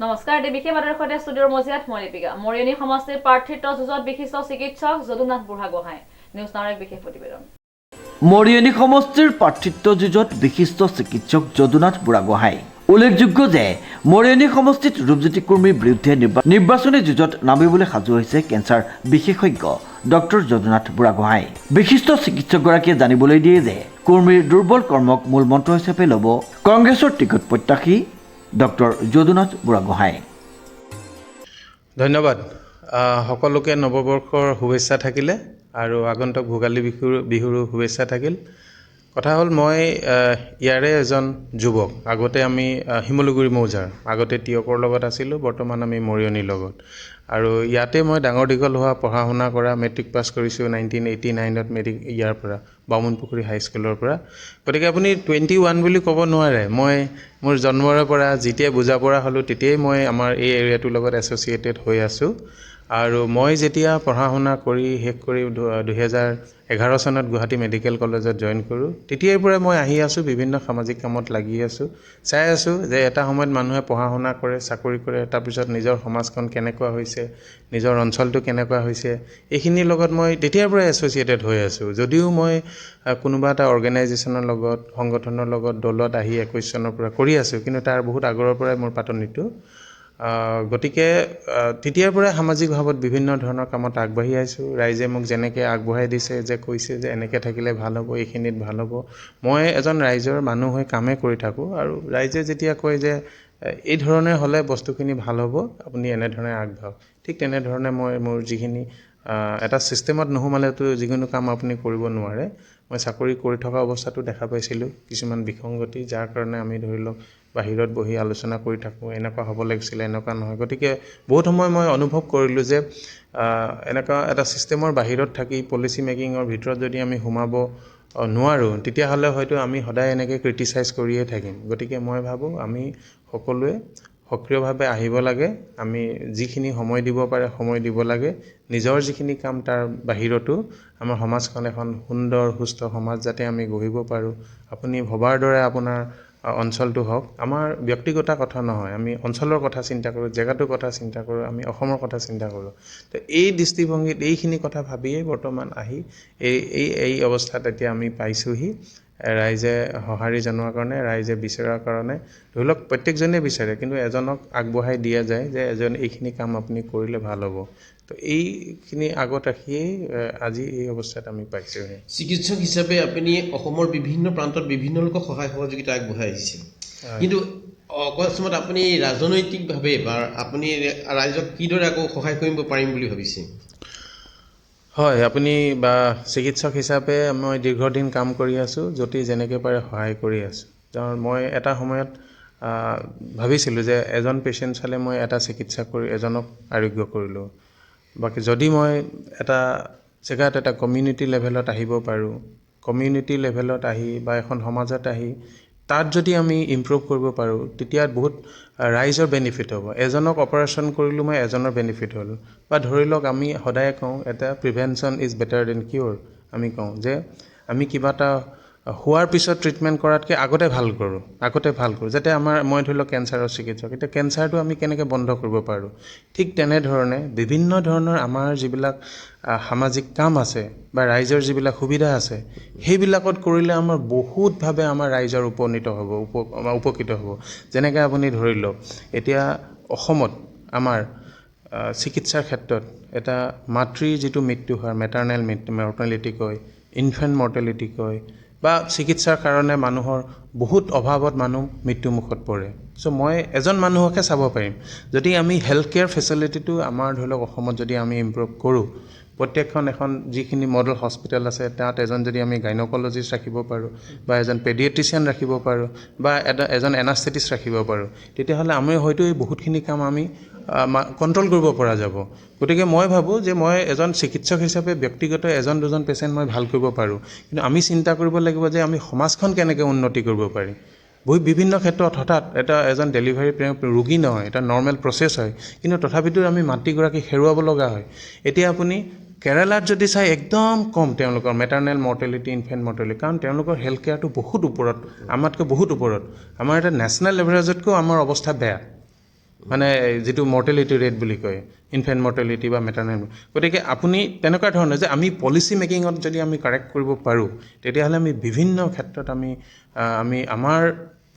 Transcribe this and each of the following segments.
নমস্কাৰ বিশেষ বাতৰিৰ সৈতে ষ্টুডিঅ'ৰ মজিয়াত মই লিপিকা মৰিয়নি সমষ্টিৰ প্ৰাৰ্থিত্ব যুঁজত বিশিষ্ট চিকিৎসক যদুনাথ বুঢ়াগোহাঁই নিউজ নাওৰ এক বিশেষ প্ৰতিবেদন মৰিয়নি সমষ্টিৰ প্ৰাৰ্থিত্ব যুঁজত বিশিষ্ট চিকিৎসক যদুনাথ বুঢ়াগোহাঁই উল্লেখযোগ্য যে মৰিয়নি সমষ্টিত ৰূপজ্যোতি কৰ্মীৰ বিৰুদ্ধে নিৰ্বাচনী যুঁজত নামিবলৈ সাজু হৈছে কেঞ্চাৰ বিশেষজ্ঞ ডক্টৰ যদুনাথ বুঢ়াগোহাঁই বিশিষ্ট চিকিৎসকগৰাকীয়ে জানিবলৈ দিয়ে যে কৰ্মীৰ দুৰ্বল কৰ্মক মূল মন্ত্ৰ হিচাপে ল'ব কংগ্ৰেছৰ টিকট প্ৰত্যাশী ডক্টৰ যদুনাথ বুঢ়াগোহাঁই। ধন্যবাদ। সকলোকে নৱবৰ্ষৰ শুভেচ্ছা থাকিলে আৰু আগন্তুক ভোগালী বিহুৰো শুভেচ্ছা থাকিল। কথা হ'ল মই ইয়াৰে এজন যুৱক। আগতে আমি শিমলুগুৰি মৌজাৰ আগতে টিয়কৰ লগত আছিলোঁ, বৰ্তমান আমি মৰিয়নিৰ লগত। আৰু ইয়াতে মই ডাঙৰ দীঘল হোৱা, পঢ়া শুনা কৰা, মেট্ৰিক পাছ কৰিছোঁ 1989ত মেট্ৰিক ইয়াৰ পৰা বামুণপুখুৰী হাইস্কুলৰ পৰা। গতিকে আপুনি 21 বুলি ক'ব নোৱাৰে। মই মোৰ জন্মৰে পৰা যেতিয়াই বুজা পৰা হ'লোঁ তেতিয়াই মই আমাৰ এই এৰিয়াটোৰ লগত এছ'চিয়েটেড হৈ আছোঁ। আৰু মই যেতিয়া পঢ়া শুনা কৰি শেষ কৰি 2011 চনত গুৱাহাটী মেডিকেল কলেজত জইন কৰোঁ, তেতিয়াৰ পৰাই মই আহি আছোঁ, বিভিন্ন সামাজিক কামত লাগি আছোঁ। চাই আছোঁ যে এটা সময়ত মানুহে পঢ়া শুনা কৰে, চাকৰি কৰে, তাৰপিছত নিজৰ সমাজখন কেনেকুৱা হৈছে, নিজৰ অঞ্চলটো কেনেকুৱা হৈছে, এইখিনিৰ লগত মই তেতিয়াৰ পৰাই এছ'চিয়েটেড হৈ আছোঁ। যদিও মই কোনোবা এটা অৰ্গেনাইজেশ্যনৰ লগত, সংগঠনৰ লগত, দলত আহি 21 চনৰ পৰা কৰি আছোঁ, কিন্তু তাৰ বহুত আগৰৰ পৰাই মোৰ পাতনিটো। গতিকে তেতিয়াৰ পৰাই সামাজিকভাৱত বিভিন্ন ধৰণৰ কামত আগবাঢ়ি আহিছোঁ। ৰাইজে মোক যেনেকৈ আগবঢ়াই দিছে, যে কৈছে যে এনেকৈ থাকিলে ভাল হ'ব, এইখিনিত ভাল হ'ব, মই এজন ৰাইজৰ মানুহ হৈ কামেই কৰি থাকোঁ। আৰু ৰাইজে যেতিয়া কয় যে এই ধৰণে হ'লে বস্তুখিনি ভাল হ'ব, আপুনি এনেধৰণে আগবাঢ়ক, ঠিক তেনেধৰণে মই মোৰ যিখিনি এটা ছিষ্টেমত নোসোমালেতো যিকোনো কাম আপুনি কৰিব নোৱাৰে। মই চাকৰি কৰি থকা অৱস্থাতো দেখা পাইছিলোঁ কিছুমান বিসংগতি, যাৰ কাৰণে আমি ধৰি লওক বাহিৰত বহি আলোচনা কৰি থাকোঁ, এনেকুৱা হ'ব লাগিছিলে, এনেকুৱা নহয়। গতিকে বহুত সময় মই অনুভৱ কৰিলোঁ যে এনেকুৱা এটা ছিষ্টেমৰ বাহিৰত থাকি পলিচি মেকিঙৰ ভিতৰত যদি আমি সোমাব নোৱাৰোঁ, তেতিয়াহ'লে হয়তো আমি সদায় এনেকৈ ক্ৰিটিচাইজ কৰিয়ে থাকিম। গতিকে মই ভাবোঁ আমি সকলোৱে সক্ৰিয়ভাৱে আহিব লাগে। আমি যিখিনি সময় দিব পাৰে সময় দিব লাগে। নিজৰ যিখিনি কাম তাৰ বাহিৰতো আমাৰ সমাজখন এখন সুন্দৰ সুস্থ সমাজ যাতে আমি গঢ়িব পাৰোঁ। আপুনি ভবাৰ দৰে আপোনাৰ অঞ্চলটো হওক, আমাৰ ব্যক্তিগত কথা নহয়, আমি অঞ্চলৰ কথা চিন্তা কৰোঁ, জেগাটোৰ কথা চিন্তা কৰোঁ, আমি অসমৰ কথা চিন্তা কৰোঁ। তো এই দৃষ্টিভংগীত এইখিনি কথা ভাবিয়েই বৰ্তমান আহি এই অৱস্থাত এতিয়া আমি পাইছোঁহি। ৰাইজে সঁহাৰি জনোৱাৰ কাৰণে, ৰাইজে বিচৰাৰ কাৰণে, ধৰি লওক প্ৰত্যেকজনে বিচাৰে, কিন্তু এজনক আগবঢ়াই দিয়া যায় যে এজন এইখিনি কাম আপুনি কৰিলে ভাল হ'ব। তো এইখিনি আগত ৰাখিয়েই আজি এই অৱস্থাত আমি পাইছোঁহি। চিকিৎসক হিচাপে আপুনি অসমৰ বিভিন্ন প্ৰান্তত বিভিন্ন লোকক সহায় সহযোগিতা আগবঢ়াই আহিছে, কিন্তু অকস্মাত আপুনি ৰাজনৈতিকভাৱে বা আপুনি ৰাইজক কিদৰে আকৌ সহায় কৰিব পাৰিম বুলি ভাবিছে? হয়, আপুনি বা চিকিৎসক হিচাপে মই দীৰ্ঘদিন কাম কৰি আছোঁ, য'তে যেনেকৈ পাৰে সহায় কৰি আছোঁ। কাৰণ মই এটা সময়ত ভাবিছিলোঁ যে এজন পেচেণ্ট চালে মই এটা চিকিৎসা কৰি এজনক আৰোগ্য কৰিলোঁ। বাকী যদি মই এটা জেগাত এটা কমিউনিটি লেভেলত আহিব পাৰোঁ, কমিউনিটি লেভেলত আহি বা এখন সমাজত আহি তাত যদি আমি ইমপ্ৰুভ কৰিব পাৰোঁ, তেতিয়া বহুত ৰাইজৰ বেনিফিট হ'ব। এজনক অপাৰেশ্যন কৰিলোঁ, মই এজনৰ বেনিফিট হ'ল। বা ধৰি লওক আমি সদায় কওঁ এটা প্ৰিভেনশ্যন ইজ বেটাৰ দেন কিয়ৰ। আমি কওঁ যে আমি কিবা এটা হোৱাৰ পিছত ট্ৰিটমেণ্ট কৰাতকৈ আগতে ভাল কৰোঁ, যাতে মই ধৰি লওক কেঞ্চাৰৰ চিকিৎসক, এতিয়া কেঞ্চাৰটো আমি কেনেকৈ বন্ধ কৰিব পাৰোঁ। ঠিক তেনেধৰণে বিভিন্ন ধৰণৰ আমাৰ যিবিলাক সামাজিক কাম আছে বা ৰাইজৰ যিবিলাক সুবিধা আছে, সেইবিলাকত কৰিলে আমাৰ বহুতভাৱে আমাৰ ৰাইজৰ উপকৃত হ'ব। যেনেকৈ আপুনি ধৰি লওক এতিয়া অসমত আমাৰ চিকিৎসাৰ ক্ষেত্ৰত এটা মাতৃৰ যিটো মৃত্যু হয়, মেটাৰ্নেল মৰ্টেলিটি কয়, ইনফেণ্ট মৰ্টেলিটি কয়, বা চিকিৎসাৰ কাৰণে মানুহৰ বহুত অভাৱত মানুহ মৃত্যুমুখত পৰে। চ' মই এজন মানুহকে চাব পাৰিম। যদি আমি হেল্থ কেয়াৰ ফেচিলিটিটো আমাৰ ধৰি লওক অসমত যদি আমি ইমপ্ৰুভ কৰোঁ, প্ৰত্যেকখন এখন যিখিনি মডেল হস্পিটেল আছে তাত এজন যদি আমি গাইনকলজিষ্ট ৰাখিব পাৰোঁ, বা এজন পেডিয়েট্ৰিচিয়ান ৰাখিব পাৰোঁ, বা এজন এনাস্থেটিষ্ট ৰাখিব পাৰোঁ, তেতিয়াহ'লে আমি হয়তো এই বহুতখিনি কাম আমি কণ্ট্ৰল কৰিব পৰা যাব। গতিকে মই ভাবোঁ যে মই এজন চিকিৎসক হিচাপে ব্যক্তিগত এজন দুজন পেচেণ্ট মই ভাল কৰিব পাৰোঁ, কিন্তু আমি চিন্তা কৰিব লাগিব যে আমি সমাজখন কেনেকৈ উন্নতি কৰিব পাৰিম। বিভিন্ন ক্ষেত্ৰত হঠাৎ এজন ডেলিভাৰী ৰোগী নহয়, এটা নৰ্মেল প্ৰচেছ হয়, কিন্তু তথাপিতো আমি মাতৃগৰাকীক হেৰুৱাব লগা হয়। এতিয়া আপুনি কেৰালাত যদি চাই একদম কম তেওঁলোকৰ মেটাৰ্নেল মৰ্টেলিটি, ইনফেণ্ট মৰ্টেলিটি, কাৰণ তেওঁলোকৰ হেল্থ কেয়াৰটো বহুত ওপৰত, আমাতকৈ বহুত ওপৰত। আমাৰ এটা নেশ্যনেল এভাৰেজতকৈও আমাৰ অৱস্থা বেয়া। মানে যিটো মৰ্টেলিটি ৰেট বুলি কয়, ইনফেণ্ট মৰ্টেলিটি বা মেটাৰনেল। গতিকে আপুনি তেনেকুৱা ধৰণৰ যে আমি পলিচি মেকিঙত যদি আমি কাৰেক্ট কৰিব পাৰোঁ, তেতিয়াহ'লে আমি বিভিন্ন ক্ষেত্ৰত আমি আমাৰ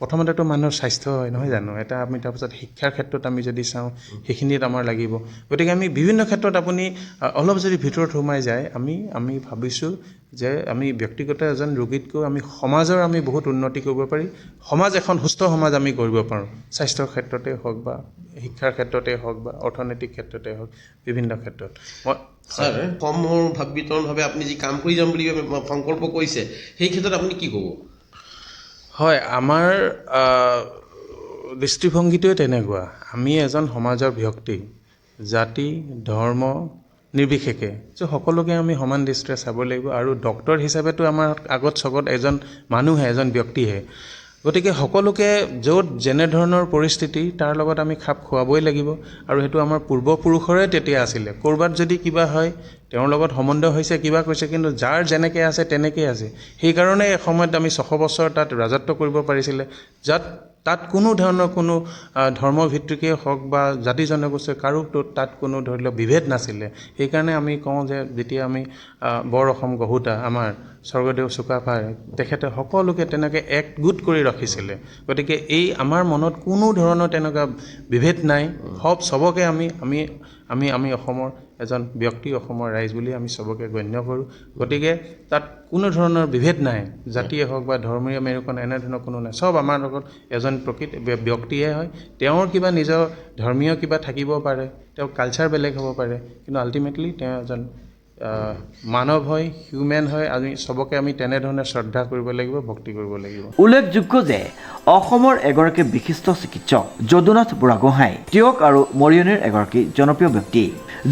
প্ৰথমতেতো মানুহৰ স্বাস্থ্য হয় নহয় জানো, এটা আমি তাৰপিছত শিক্ষাৰ ক্ষেত্ৰত আমি যদি চাওঁ সেইখিনিত আমাৰ লাগিব। গতিকে আমি বিভিন্ন ক্ষেত্ৰত আপুনি অলপ যদি ভিতৰত সোমাই যায়, আমি ভাবিছোঁ যে আমি ব্যক্তিগত এজন ৰোগীতকৈ আমি সমাজৰ আমি বহুত উন্নতি কৰিব পাৰি, এখন সুস্থ সমাজ আমি কৰিব পাৰোঁ, স্বাস্থ্যৰ ক্ষেত্ৰতে হওক বা শিক্ষাৰ ক্ষেত্ৰতে হওক বা অৰ্থনৈতিক ক্ষেত্ৰতে হওক, বিভিন্ন ক্ষেত্ৰত। ছাৰ কমৰ বিতৰণভাৱে আপুনি যি কাম কৰি যাম বুলি সংকল্প কৰিছে, সেই ক্ষেত্ৰত আপুনি কি ক'ব? হয়, আমাৰ দৃষ্টিভংগীটোৱে তেনেকুৱা। আমি এজন সমাজৰ ব্যক্তি, জাতি ধৰ্ম নিৰ্বিশেষে যে সকলোকে আমি সমান দৃষ্টিৰে চাব লাগিব। আৰু ডক্তৰ হিচাপেতো আমাৰ আগত চবত এজন মানুহে, এজন ব্যক্তিহে। গতিকে সকলোকে য'ত যেনেধৰণৰ পৰিস্থিতি তাৰ লগত আমি খাপ খুৱাবই লাগিব। আৰু সেইটো আমাৰ পূৰ্বপুৰুষৰে তেতিয়া আছিলে। ক'ৰবাত যদি কিবা হয়, তেওঁৰ লগত সম্বন্ধ হৈছে, কিবা কৈছে, কিন্তু যাৰ যেনেকৈ আছে তেনেকৈ আছে। সেইকাৰণে এসময়ত আমি 600 বছৰ তাত ৰাজত্ব কৰিব পাৰিছিলে, তাত কোনো ধৰণৰ কোনো ধৰ্মভিত্তিকেই হওক বা জাতি জনগোষ্ঠীৰ কাৰো তাত কোনো ধৰি লওক বিভেদ নাছিলে। সেইকাৰণে আমি কওঁ যে যেতিয়া আমি বৰ অসম গঢ়োতা আমাৰ স্বৰ্গদেউ চুকাফাই তেখেতে সকলোকে তেনেকৈ একগোট কৰি ৰাখিছিলে। গতিকে আমাৰ মনত কোনো ধৰণৰ তেনেকুৱা বিভেদ নাই, চবকে আমি অসমৰ এজন ব্যক্তি, অসমৰ ৰাইজ বুলি আমি চবকে গণ্য কৰোঁ। গতিকে তাত কোনো ধৰণৰ বিভেদ নাই, জাতিয়ে হওক বা ধৰ্মীয় মেৰুকৰণ এনেধৰণৰ কোনো নাই, চব আমাৰ লগত এজন প্ৰকৃত ব্যক্তিয়ে হয়। তেওঁৰ কিবা নিজৰ ধৰ্মীয় কিবা থাকিব পাৰে, তেওঁৰ কালচাৰ বেলেগ হ'ব পাৰে, কিন্তু আল্টিমেটলি তেওঁ এজন মানৱ হয়, হিউমেন হয়। চবকে আমি তেনেধৰণে শ্ৰদ্ধা কৰিব লাগিব, ভক্তি কৰিব লাগিব। উল্লেখযোগ্য যে অসমৰ এগৰাকী বিশিষ্ট চিকিৎসক যদুনাথ বুঢ়াগোহাঁই টিয়ক আৰু মৰিয়নিৰ এগৰাকী জনপ্ৰিয় ব্যক্তি,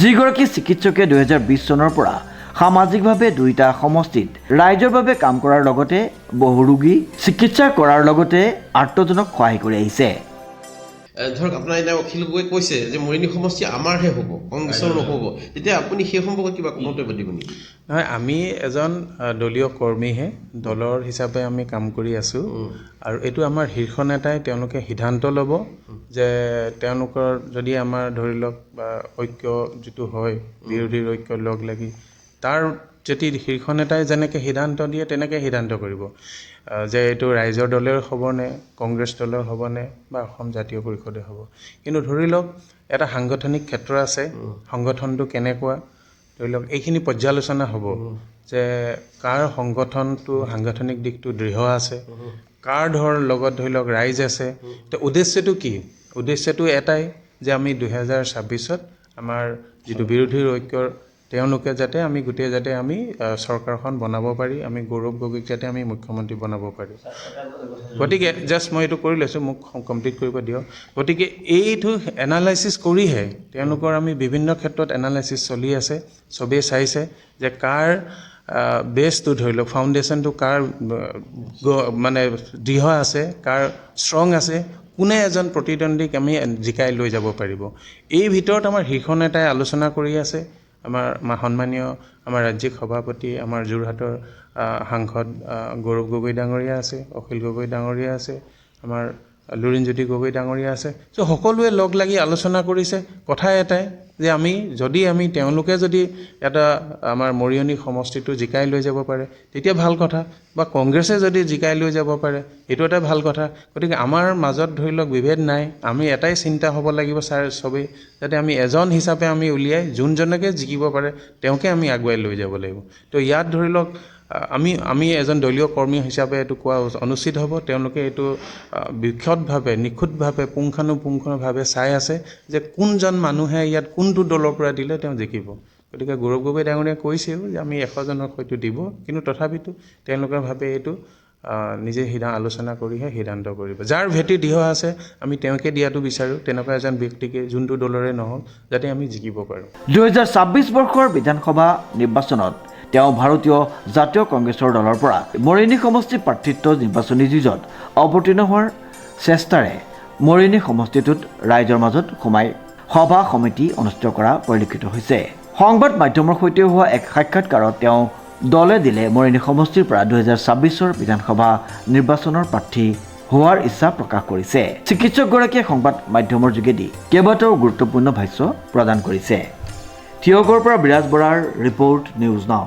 যিগৰাকী চিকিৎসকে 2020 চনৰ পৰা সামাজিকভাৱে দুয়োটা সমষ্টিত ৰাইজৰ বাবে কাম কৰাৰ লগতে বহু ৰোগী চিকিৎসা কৰাৰ লগতে আৰ্তজনক সহায় কৰি আহিছে। ধৰক আপোনাৰ এতিয়া অখিল গগৈ কৈছে যে মৰিয়নি সমষ্টি আমাৰহে হ'ব, কংগ্ৰেছৰ নহ'ব, তেতিয়া আপুনি সেই সম্পৰ্কত কিবা মন্তব্য দিব নেকি? নহয়, আমি এজন দলীয় কৰ্মীহে, দলৰ হিচাপে আমি কাম কৰি আছোঁ। আৰু এইটো আমাৰ শীৰ্ষ নেতাই তেওঁলোকে সিদ্ধান্ত ল'ব যে তেওঁলোকৰ যদি আমাৰ ধৰি লওক বা ঐক্য যিটো হয়, বিৰোধীৰ ঐক্য লগ লাগি তাৰ যদি শীৰ্ষ নেতাই যেনেকৈ সিদ্ধান্ত দিয়ে তেনেকৈ সিদ্ধান্ত কৰিব যে এইটো ৰাইজৰ দলৰ হ'বনে, কংগ্ৰেছ দলৰ হ'বনে বা অসম জাতীয় পৰিষদে হ'ব। কিন্তু ধৰি লওক এটা সাংগঠনিক ক্ষেত্ৰ আছে, সংগঠনটো কেনেকুৱা ধৰি লওক এইখিনি পৰ্যালোচনা হ'ব যে কাৰ সংগঠনটো সাংগঠনিক দিশটো দৃঢ় আছে, কাৰ লগত ধৰি লওক ৰাইজ আছে। তো উদ্দেশ্যটো কি? উদ্দেশ্যটো এটাই যে আমি 2026ত আমাৰ যিটো বিৰোধীৰ ঐক্যৰ তেওঁলোকে যাতে আমি গোটেই যাতে আমি চৰকাৰখন বনাব পাৰি, আমি গৌৰৱ গগৈক যাতে আমি মুখ্যমন্ত্ৰী বনাব পাৰি। গতিকে জাষ্ট মই এইটো কৰি লৈছোঁ, মোক কমপ্লিট কৰিব দিয়ক। গতিকে এইটো এনালাইচিছ কৰিহে তেওঁলোকৰ আমি বিভিন্ন ক্ষেত্ৰত এনালাইচিছ চলি আছে, চবেই চাইছে যে কাৰ বেছটো ধৰি লওক ফাউণ্ডেশ্যনটো কাৰ মানে দৃঢ় আছে, কাৰ ষ্ট্ৰং আছে, কোনে এজন প্ৰতিদ্বন্দ্বীক আমি জিকাই লৈ যাব পাৰিব। এই ভিতৰত আমাৰ শীৰ্ষ নেতাই আলোচনা কৰি আছে। আমাৰ সন্মানীয় আমাৰ ৰাজ্যিক সভাপতি, আমাৰ যোৰহাটৰ সাংসদ গৌৰৱ গগৈ ডাঙৰীয়া আছে, অখিল গগৈ ডাঙৰীয়া আছে, আমাৰ লুৰিণজ্যোতি গগৈ ডাঙৰীয়া আছে। চ' সকলোৱে লগ লাগি আলোচনা কৰিছে। কথা এটাই যে আমি তেওঁলোকে যদি এটা আমাৰ মৰিয়নি সমষ্টিটো জিকাই লৈ যাব পাৰে তেতিয়া ভাল কথা, বা কংগ্ৰেছে যদি জিকাই লৈ যাব পাৰে এইটো এটা ভাল কথা। গতিকে আমাৰ মাজত ধৰি লওক বিভেদ নাই, আমি এটাই চিন্তা হ'ব লাগিব চবেই যাতে আমি এজন হিচাপে আমি উলিয়াই যোনজনকে জিকিব পাৰে তেওঁকে আমি আগুৱাই লৈ যাব লাগিব। তো ইয়াত ধৰি লওক আমি এজন দলীয় কৰ্মী হিচাপে এইটো কোৱা অনুচিত হ'ব। তেওঁলোকে এইটো বিশদভাৱে, নিখুঁতভাৱে, পুংখানুপুংখভাৱে চাই আছে যে কোনজন মানুহে ইয়াত কোনটো দলৰ পৰা দিলে তেওঁ জিকিব। গতিকে গৌৰৱ গগৈ ডাঙৰীয়াই কৈছেও যে আমি 100জনক হয়তো দিব, কিন্তু তথাপিতো তেওঁলোকে ভাবে এইটো নিজে আলোচনা কৰিহে সিদ্ধান্ত কৰিব। যাৰ ভেটি দৃঢ় আছে আমি তেওঁকে দিয়াটো বিচাৰোঁ, তেনেকুৱা এজন ব্যক্তিকে যোনটো দলৰে নহওক যাতে আমি জিকিব পাৰোঁ। 2026 বৰ্ষৰ বিধানসভা নিৰ্বাচনত তেওঁ ভাৰতীয় জাতীয় কংগ্ৰেছৰ দলৰ পৰা মৰিয়নি সমষ্টিৰ প্ৰাৰ্থিত্ব নিৰ্বাচনী যুঁজত অৱতীৰ্ণ হোৱাৰ চেষ্টাৰে মৰিয়নি সমষ্টিটোত ৰাইজৰ মাজত সোমাই সভা সমিতি অনুষ্ঠিত কৰা পৰিলক্ষিত হৈছে। সংবাদ মাধ্যমৰ সৈতে হোৱা এক সাক্ষাৎকাৰত তেওঁ দলে দিলে মৰিয়নি সমষ্টিৰ পৰা 2026 বিধানসভা নিৰ্বাচনৰ প্ৰাৰ্থী হোৱাৰ ইচ্ছা প্ৰকাশ কৰিছে চিকিৎসকগৰাকীয়ে সংবাদ মাধ্যমৰ যোগেদি কেইবাটাও গুৰুত্বপূৰ্ণ ভাষ্য প্ৰদান কৰিছে থিয়গৰ পৰা বিৰাজ বৰাৰ ৰিপৰ্ট নিউজ নাও